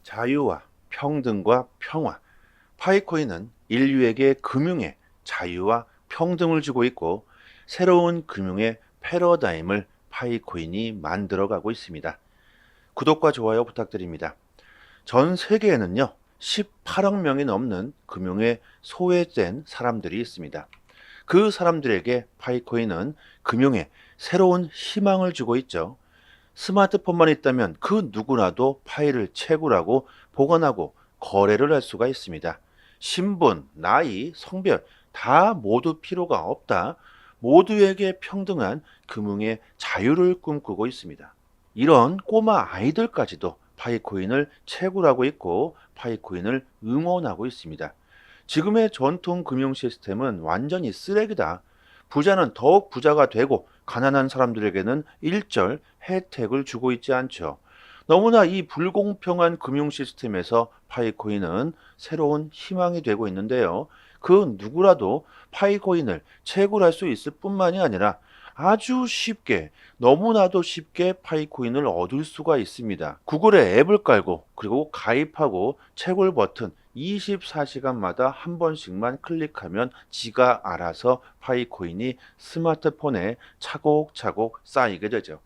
자유와 평등과 평화. 파이코인은 인류에게 금융의 자유와 평등을 주고 있고 새로운 금융의 패러다임을 파이코인이 만들어가고 있습니다. 구독과 좋아요 부탁드립니다. 전 세계에는요, 18억 명이 넘는 금융에 소외된 사람들이 있습니다. 그 사람들에게 파이코인은 금융에 새로운 희망을 주고 있죠. 스마트폰만 있다면 그 누구라도 파일을 채굴하고 보관하고 거래를 할 수가 있습니다. 신분, 나이, 성별 다 모두 필요가 없다. 모두에게 평등한 금융의 자유를 꿈꾸고 있습니다. 이런 꼬마 아이들까지도 파이코인을 채굴하고 있고 파이코인을 응원하고 있습니다. 지금의 전통 금융 시스템은 완전히 쓰레기다. 부자는 더욱 부자가 되고 가난한 사람들에게는 일절 혜택을 주고 있지 않죠. 너무나 이 불공평한 금융 시스템에서 파이코인은 새로운 희망이 되고 있는데요. 그 누구라도 파이코인을 채굴할 수 있을 뿐만이 아니라 아주 쉽게, 너무나도 쉽게 파이코인을 얻을 수가 있습니다. 구글에 앱을 깔고 그리고 가입하고 채굴 버튼 24시간마다 한 번씩만 클릭하면 지가 알아서 파이코인이 스마트폰에 차곡차곡 쌓이게 되죠.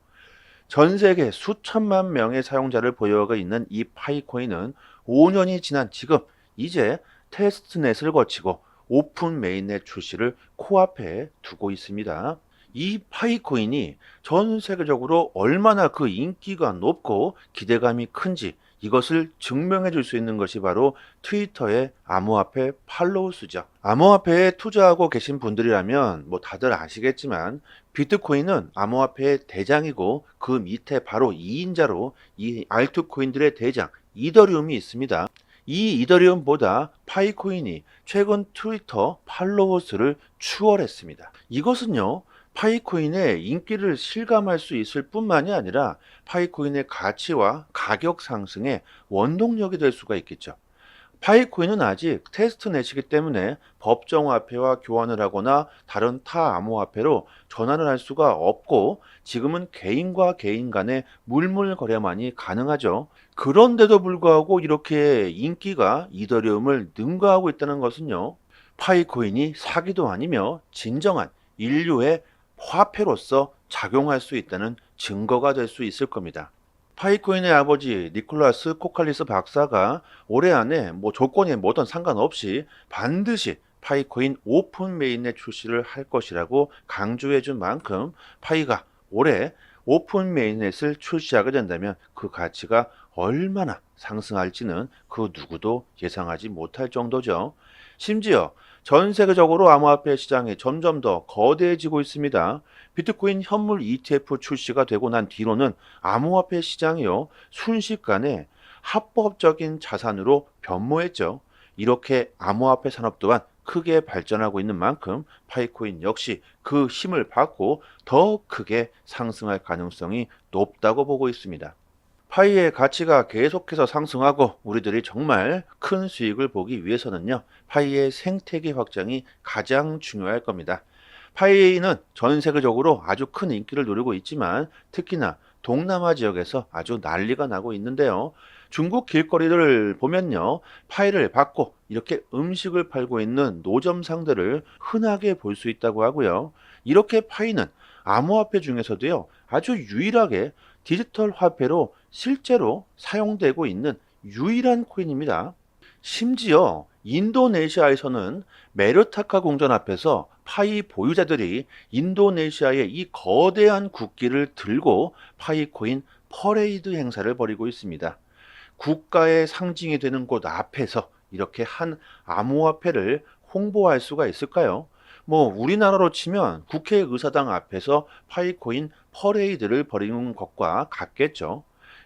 전 세계 수천만 명의 사용자를 보유하고 있는 이 파이코인은 5년이 지난 지금 이제 테스트넷을 거치고 오픈 메인넷 출시를 코앞에 두고 있습니다. 이 파이코인이 전 세계적으로 얼마나 그 인기가 높고 기대감이 큰지 이것을 증명해 줄 수 있는 것이 바로 트위터의 암호화폐 팔로우 수죠. 암호화폐에 투자하고 계신 분들이라면 뭐 다들 아시겠지만 비트코인은 암호화폐의 대장이고 그 밑에 바로 2인자로 이 알트코인들의 대장 이더리움이 있습니다. 이 이더리움보다 파이코인이 최근 트위터 팔로워 수를 추월했습니다. 이것은요, 파이코인의 인기를 실감할 수 있을 뿐만이 아니라 파이코인의 가치와 가격 상승의 원동력이 될 수가 있겠죠. 파이코인은 아직 테스트넷이기 때문에 법정화폐와 교환을 하거나 다른 타 암호화폐로 전환을 할 수가 없고 지금은 개인과 개인 간의 물물거래만이 가능하죠. 그런데도 불구하고 이렇게 인기가 이더리움을 능가하고 있다는 것은요, 파이코인이 사기도 아니며 진정한 인류의 화폐로서 작용할 수 있다는 증거가 될 수 있을 겁니다. 파이코인의 아버지 니콜라스 코칼리스 박사가 올해 안에 뭐 조건에 뭐든 상관없이 반드시 파이코인 오픈 메인넷 출시를 할 것이라고 강조해 준 만큼 파이가 올해 오픈 메인넷을 출시하게 된다면 그 가치가 얼마나 상승할지는 그 누구도 예상하지 못할 정도죠. 심지어 전 세계적으로 암호화폐 시장이 점점 더 거대해지고 있습니다. 비트코인 현물 ETF 출시가 되고 난 뒤로는 암호화폐 시장이요, 순식간에 합법적인 자산으로 변모했죠. 이렇게 암호화폐 산업 또한 크게 발전하고 있는 만큼 파이코인 역시 그 힘을 받고 더 크게 상승할 가능성이 높다고 보고 있습니다. 파이의 가치가 계속해서 상승하고 우리들이 정말 큰 수익을 보기 위해서는요, 파이의 생태계 확장이 가장 중요할 겁니다. 파이는 전 세계적으로 아주 큰 인기를 누리고 있지만 특히나 동남아 지역에서 아주 난리가 나고 있는데요. 중국 길거리를 보면요, 파이를 받고 이렇게 음식을 팔고 있는 노점상들을 흔하게 볼 수 있다고 하고요. 이렇게 파이는 암호화폐 중에서도요, 아주 유일하게 디지털 화폐로 실제로 사용되고 있는 유일한 코인입니다. 심지어 인도네시아에서는 메르타카 궁전 앞에서 파이 보유자들이 인도네시아의 이 거대한 국기를 들고 파이코인 퍼레이드 행사를 벌이고 있습니다. 국가의 상징이 되는 곳 앞에서 이렇게 한 암호화폐를 홍보할 수가 있을까요? 뭐 우리나라로 치면 국회의사당 앞에서 파이코인 퍼레이드를 벌이는 것과 같겠죠.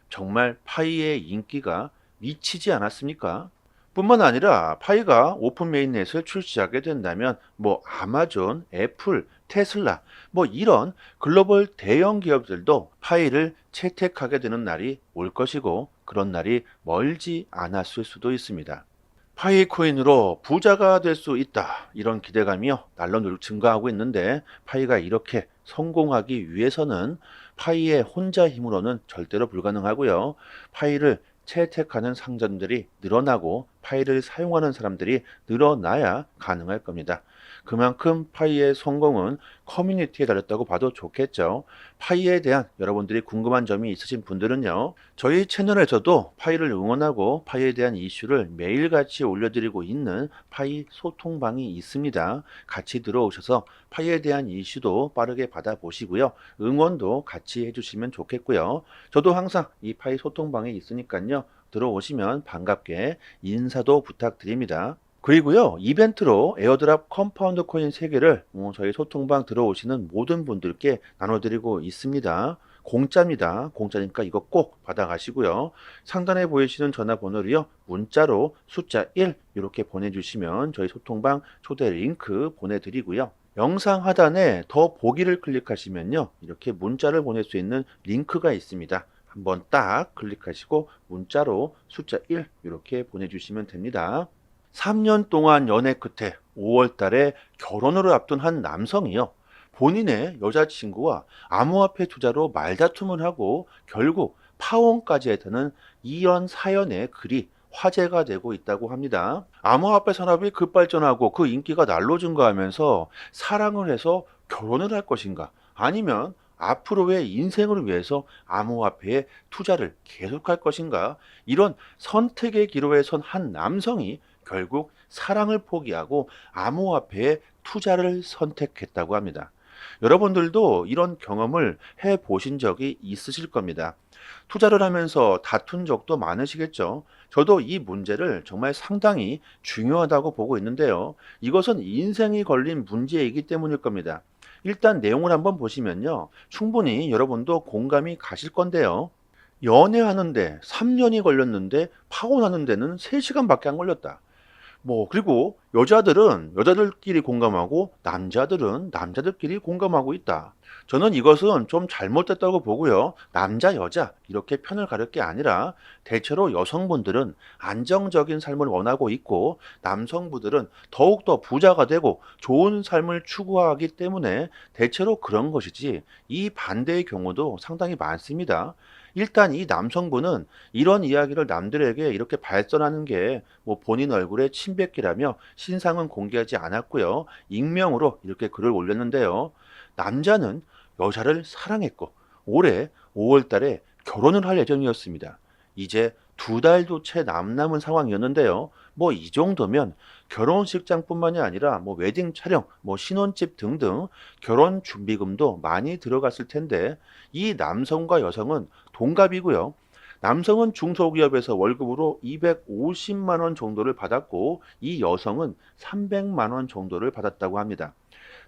정말 파이의 인기가 미치지 않았습니까? 뿐만 아니라 파이가 오픈 메인넷을 출시하게 된다면 뭐 아마존, 애플, 테슬라 뭐 이런 글로벌 대형 기업들도 파이를 채택하게 되는 날이 올 것이고 그런 날이 멀지 않았을 수도 있습니다. 파이코인으로 부자가 될 수 있다, 이런 기대감이요 날로 증가하고 있는데 파이가 이렇게 성공하기 위해서는 파이의 혼자 힘으로는 절대로 불가능하고요. 파이를 채택하는 상점들이 늘어나고 파이를 사용하는 사람들이 늘어나야 가능할 겁니다. 그만큼 파이의 성공은 커뮤니티에 달렸다고 봐도 좋겠죠. 파이에 대한 여러분들이 궁금한 점이 있으신 분들은요, 저희 채널에서도 파이를 응원하고 파이에 대한 이슈를 매일같이 올려드리고 있는 파이 소통방이 있습니다. 같이 들어오셔서 파이에 대한 이슈도 빠르게 받아보시고요. 응원도 같이 해주시면 좋겠고요. 저도 항상 이 파이 소통방에 있으니까요. 들어오시면 반갑게 인사도 부탁드립니다. 그리고요, 이벤트로 에어드랍 컴파운드 코인 3개를 저희 소통방 들어오시는 모든 분들께 나눠드리고 있습니다. 공짜입니다. 공짜니까 이거 꼭 받아가시고요. 상단에 보이시는 전화번호로요, 문자로 숫자 1 이렇게 보내주시면 저희 소통방 초대 링크 보내드리고요. 영상 하단에 더 보기를 클릭하시면요, 이렇게 문자를 보낼 수 있는 링크가 있습니다. 한번 딱 클릭하시고 문자로 숫자 1 이렇게 보내주시면 됩니다. 3년 동안 연애 끝에 5월 달에 결혼을 앞둔 한 남성이요, 본인의 여자친구와 암호화폐 투자로 말다툼을 하고 결국 파혼까지 했다는 이런 사연의 글이 화제가 되고 있다고 합니다. 암호화폐 산업이 급발전하고 그 인기가 날로 증가하면서 사랑을 해서 결혼을 할 것인가, 아니면 앞으로의 인생을 위해서 암호화폐에 투자를 계속할 것인가, 이런 선택의 기로에 선 한 남성이 결국 사랑을 포기하고 암호화폐에 투자를 선택했다고 합니다. 여러분들도 이런 경험을 해 보신 적이 있으실 겁니다. 투자를 하면서 다툰 적도 많으시겠죠. 저도 이 문제를 정말 상당히 중요하다고 보고 있는데요. 이것은 인생이 걸린 문제이기 때문일 겁니다. 일단 내용을 한번 보시면요, 충분히 여러분도 공감이 가실 건데요. 연애하는데 3년이 걸렸는데 파혼하는 데는 3시간밖에 안 걸렸다. 그리고 여자들은 여자들끼리 공감하고 남자들은 남자들끼리 공감하고 있다. 저는 이것은 좀 잘못됐다고 보고요. 남자, 여자 이렇게 편을 가릴 게 아니라 대체로 여성분들은 안정적인 삶을 원하고 있고 남성분들은 더욱더 부자가 되고 좋은 삶을 추구하기 때문에 대체로 그런 것이지, 이 반대의 경우도 상당히 많습니다. 일단 이 남성분은 이런 이야기를 남들에게 이렇게 발설하는 게 본인 얼굴에 침 뱉기라며 신상은 공개하지 않았고요. 익명으로 이렇게 글을 올렸는데요. 남자는 여자를 사랑했고 올해 5월 달에 결혼을 할 예정이었습니다. 이제 2달도 채 남은 상황이었는데요. 이 정도면 결혼식장뿐만이 아니라 웨딩 촬영, 신혼집 등등 결혼 준비금도 많이 들어갔을 텐데, 이 남성과 여성은 동갑이고요. 남성은 중소기업에서 월급으로 250만 원 정도를 받았고 이 여성은 300만 원 정도를 받았다고 합니다.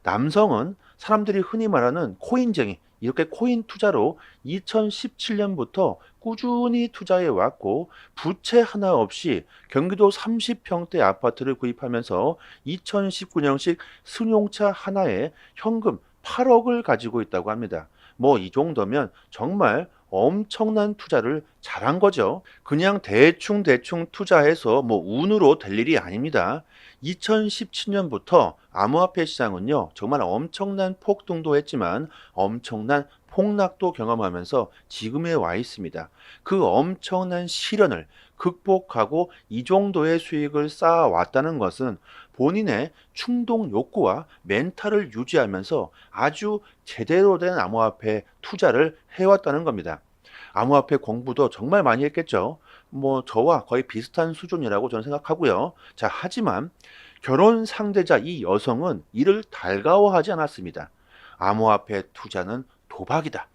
남성은 사람들이 흔히 말하는 코인쟁이, 이렇게 코인 투자로 2017년부터 꾸준히 투자해 왔고 부채 하나 없이 경기도 30평대 아파트를 구입하면서 2019년식 승용차 하나에 현금 8억을 가지고 있다고 합니다. 이 정도면 정말 엄청난 투자를 잘한 거죠. 그냥 대충 투자해서 운으로 될 일이 아닙니다. 2017년부터 암호화폐 시장은요, 정말 엄청난 폭등도 했지만 엄청난 폭락도 경험하면서 지금에 와 있습니다. 그 엄청난 시련을 극복하고 이 정도의 수익을 쌓아왔다는 것은 본인의 충동 욕구와 멘탈을 유지하면서 아주 제대로 된 암호화폐 투자를 해왔다는 겁니다. 암호화폐 공부도 정말 많이 했겠죠. 저와 거의 비슷한 수준이라고 저는 생각하고요. 자, 하지만 결혼 상대자 이 여성은 이를 달가워하지 않았습니다. 암호화폐 투자는 도박이다.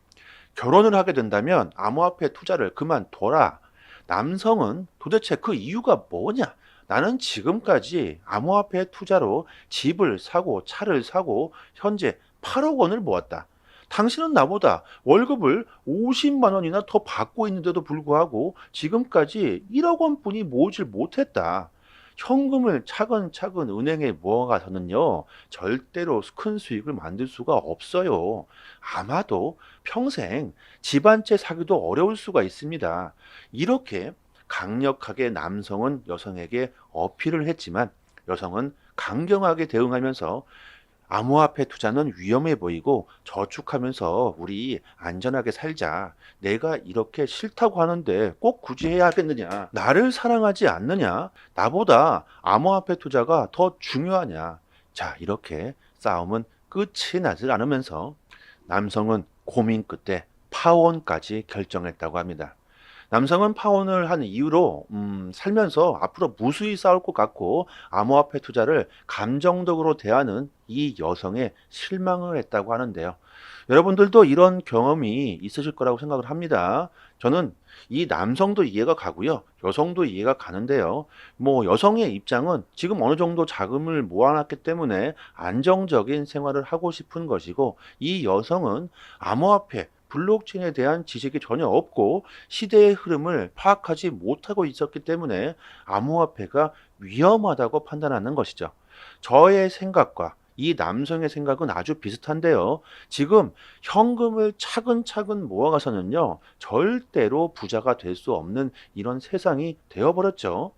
결혼을 하게 된다면 암호화폐 투자를 그만둬라. 남성은 도대체 그 이유가 뭐냐? 나는 지금까지 암호화폐 투자로 집을 사고 차를 사고 현재 8억 원을 모았다. 당신은 나보다 월급을 50만 원이나 더 받고 있는데도 불구하고 지금까지 1억 원뿐이 모으질 못했다. 현금을 차근차근 은행에 모아가서는요, 절대로 큰 수익을 만들 수가 없어요. 아마도 평생 집 한 채 사기도 어려울 수가 있습니다. 이렇게 강력하게 남성은 여성에게 어필을 했지만 여성은 강경하게 대응하면서 암호화폐 투자는 위험해 보이고 저축하면서 우리 안전하게 살자. 내가 이렇게 싫다고 하는데 꼭 굳이 해야 하겠느냐? 나를 사랑하지 않느냐? 나보다 암호화폐 투자가 더 중요하냐? 자, 이렇게 싸움은 끝이 나질 않으면서 남성은 고민 끝에 파혼까지 결정했다고 합니다. 남성은 파혼을 한 이유로 살면서 앞으로 무수히 싸울 것 같고 암호화폐 투자를 감정적으로 대하는 이 여성에 실망을 했다고 하는데요. 여러분들도 이런 경험이 있으실 거라고 생각을 합니다. 저는 이 남성도 이해가 가고요. 여성도 이해가 가는데요. 뭐 여성의 입장은 지금 어느 정도 자금을 모아놨기 때문에 안정적인 생활을 하고 싶은 것이고, 이 여성은 암호화폐 블록체인에 대한 지식이 전혀 없고 시대의 흐름을 파악하지 못하고 있었기 때문에 암호화폐가 위험하다고 판단하는 것이죠. 저의 생각과 이 남성의 생각은 아주 비슷한데요. 지금 현금을 차근차근 모아가서는요, 절대로 부자가 될 수 없는 이런 세상이 되어버렸죠.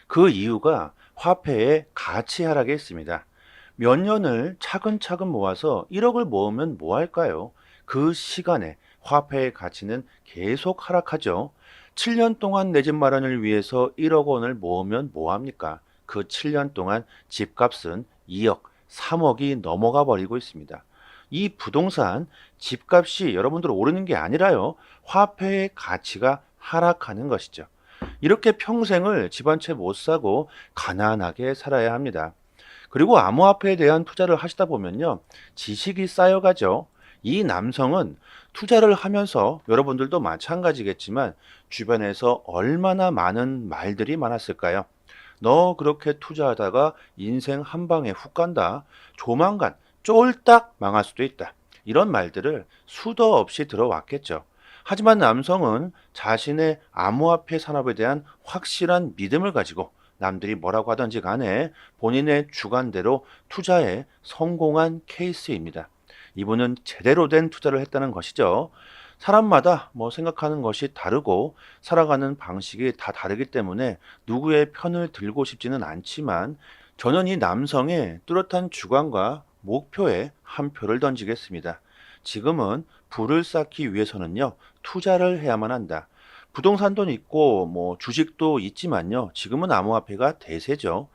그 이유가 화폐의 가치 하락에 있습니다. 몇 년을 차근차근 모아서 1억을 모으면 뭐 할까요? 그 시간에 화폐의 가치는 계속 하락하죠. 7년 동안 내 집 마련을 위해서 1억 원을 모으면 뭐 합니까? 그 7년 동안 집값은 2억, 3억이 넘어가 버리고 있습니다. 이 부동산 집값이 여러분들 오르는 게 아니라요, 화폐의 가치가 하락하는 것이죠. 이렇게 평생을 집 한 채 못 사고 가난하게 살아야 합니다. 그리고 암호화폐에 대한 투자를 하시다 보면요, 지식이 쌓여가죠. 이 남성은 투자를 하면서 여러분들도 마찬가지겠지만 주변에서 얼마나 많은 말들이 많았을까요? 너 그렇게 투자하다가 인생 한 방에 훅 간다. 조만간 쫄딱 망할 수도 있다. 이런 말들을 수도 없이 들어왔겠죠. 하지만 남성은 자신의 암호화폐 산업에 대한 확실한 믿음을 가지고 남들이 뭐라고 하든지 간에 본인의 주관대로 투자에 성공한 케이스입니다. 이분은 제대로 된 투자를 했다는 것이죠. 사람마다 뭐 생각하는 것이 다르고 살아가는 방식이 다 다르기 때문에 누구의 편을 들고 싶지는 않지만, 저는 이 남성의 뚜렷한 주관과 목표에 한 표를 던지겠습니다. 지금은 부를 쌓기 위해서는요, 투자를 해야만 한다. 부동산도 있고 뭐 주식도 있지만요, 지금은 암호화폐가 대세죠.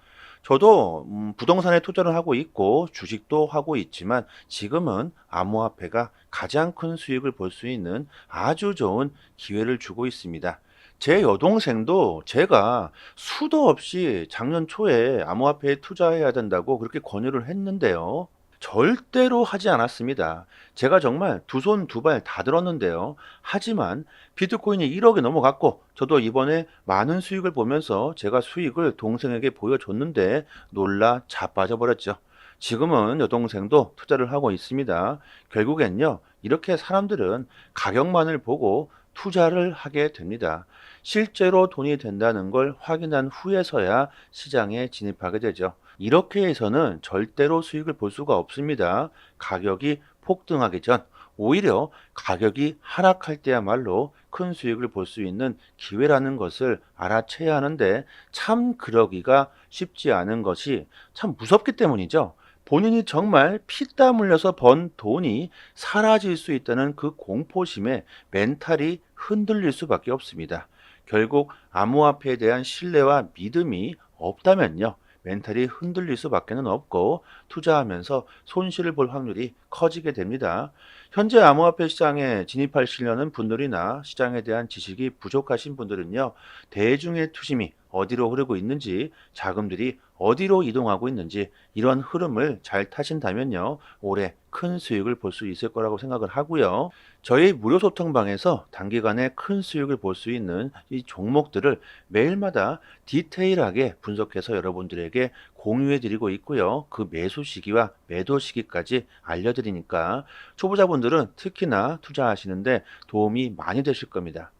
저도 부동산에 투자를 하고 있고 주식도 하고 있지만 지금은 암호화폐가 가장 큰 수익을 볼 수 있는 아주 좋은 기회를 주고 있습니다. 제 여동생도 제가 수도 없이 작년 초에 암호화폐에 투자해야 된다고 그렇게 권유를 했는데요, 절대로 하지 않았습니다. 제가 정말 두 손 두 발 다 들었는데요. 하지만 비트코인이 1억이 넘어갔고 저도 이번에 많은 수익을 보면서 제가 수익을 동생에게 보여줬는데 놀라 자빠져 버렸죠. 지금은 여동생도 투자를 하고 있습니다. 결국엔요, 이렇게 사람들은 가격만을 보고 투자를 하게 됩니다. 실제로 돈이 된다는 걸 확인한 후에서야 시장에 진입하게 되죠. 이렇게 해서는 절대로 수익을 볼 수가 없습니다. 가격이 폭등하기 전, 오히려 가격이 하락할 때야말로 큰 수익을 볼 수 있는 기회라는 것을 알아채야 하는데, 참 그러기가 쉽지 않은 것이 참 무섭기 때문이죠. 본인이 정말 피땀 흘려서 번 돈이 사라질 수 있다는 그 공포심에 멘탈이 흔들릴 수밖에 없습니다. 결국 암호화폐에 대한 신뢰와 믿음이 없다면요, 멘탈이 흔들릴 수밖에는 없고 투자하면서 손실을 볼 확률이 커지게 됩니다. 현재 암호화폐 시장에 진입하시려는 분들이나 시장에 대한 지식이 부족하신 분들은요, 대중의 투심이 어디로 흐르고 있는지, 자금들이 어디로 이동하고 있는지 이런 흐름을 잘 타신다면요, 올해 큰 수익을 볼 수 있을 거라고 생각을 하고요. 저희 무료 소통방에서 단기간에 큰 수익을 볼 수 있는 이 종목들을 매일마다 디테일하게 분석해서 여러분들에게 공유해 드리고 있고요. 그 매수 시기와 매도 시기까지 알려드리니까 초보자분들은 특히나 투자하시는데 도움이 많이 되실 겁니다.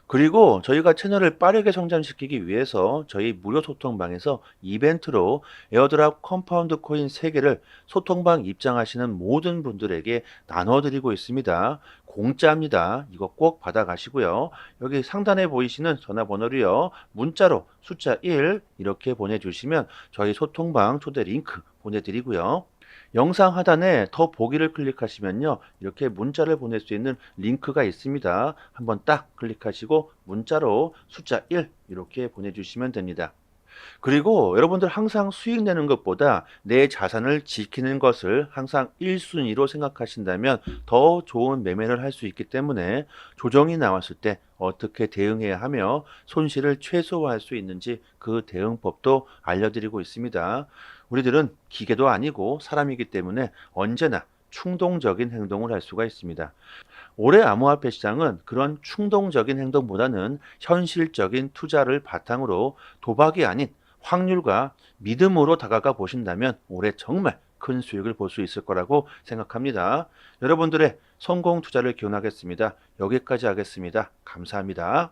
그리고 저희가 채널을 빠르게 성장시키기 위해서 저희 무료 소통방에서 이벤트로 에어드랍 컴파운드 코인 3개를 소통방 입장하시는 모든 분들에게 나눠드리고 있습니다. 공짜입니다. 이거 꼭 받아가시고요. 여기 상단에 보이시는 전화번호로요, 문자로 숫자 1 이렇게 보내주시면 저희 소통방 초대 링크 보내드리고요. 영상 하단에 더 보기를 클릭하시면요. 이렇게 문자를 보낼 수 있는 링크가 있습니다. 한번 딱 클릭하시고 문자로 숫자 1 이렇게 보내주시면 됩니다. 그리고 여러분들 항상 수익 내는 것보다 내 자산을 지키는 것을 항상 1순위로 생각하신다면 더 좋은 매매를 할 수 있기 때문에 조정이 나왔을 때 어떻게 대응해야 하며 손실을 최소화할 수 있는지 그 대응법도 알려드리고 있습니다. 우리들은 기계도 아니고 사람이기 때문에 언제나 충동적인 행동을 할 수가 있습니다. 올해 암호화폐 시장은 그런 충동적인 행동보다는 현실적인 투자를 바탕으로 도박이 아닌 확률과 믿음으로 다가가 보신다면 올해 정말 큰 수익을 볼 수 있을 거라고 생각합니다. 여러분들의 성공 투자를 기원하겠습니다. 여기까지 하겠습니다. 감사합니다.